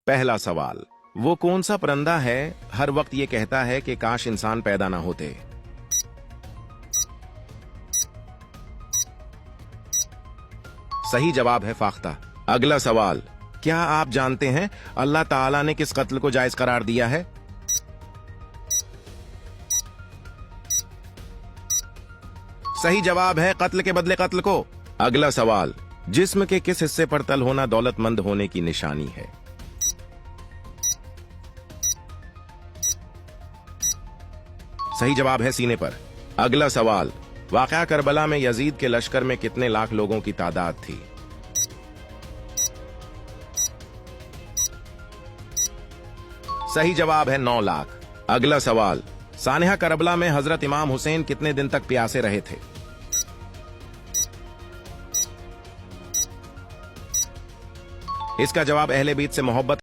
पहला सवाल, वो कौन सा परिंदा है हर वक्त ये कहता है कि काश इंसान पैदा ना होते? सही जवाब है फाख्ता। अगला सवाल, क्या आप जानते हैं अल्लाह ताला ने किस कत्ल को जायज करार दिया है? सही जवाब है कत्ल के बदले कत्ल को। अगला सवाल, जिस्म के किस हिस्से पर तल होना दौलतमंद होने की निशानी है? सही जवाब है सीने पर। अगला सवाल, वाक़या करबला में यजीद के लश्कर में कितने लाख लोगों की तादाद थी? सही जवाब है 9 लाख। अगला सवाल, सानिहा करबला में हजरत इमाम हुसैन कितने दिन तक प्यासे रहे थे? इसका जवाब अहले बीत से मोहब्बत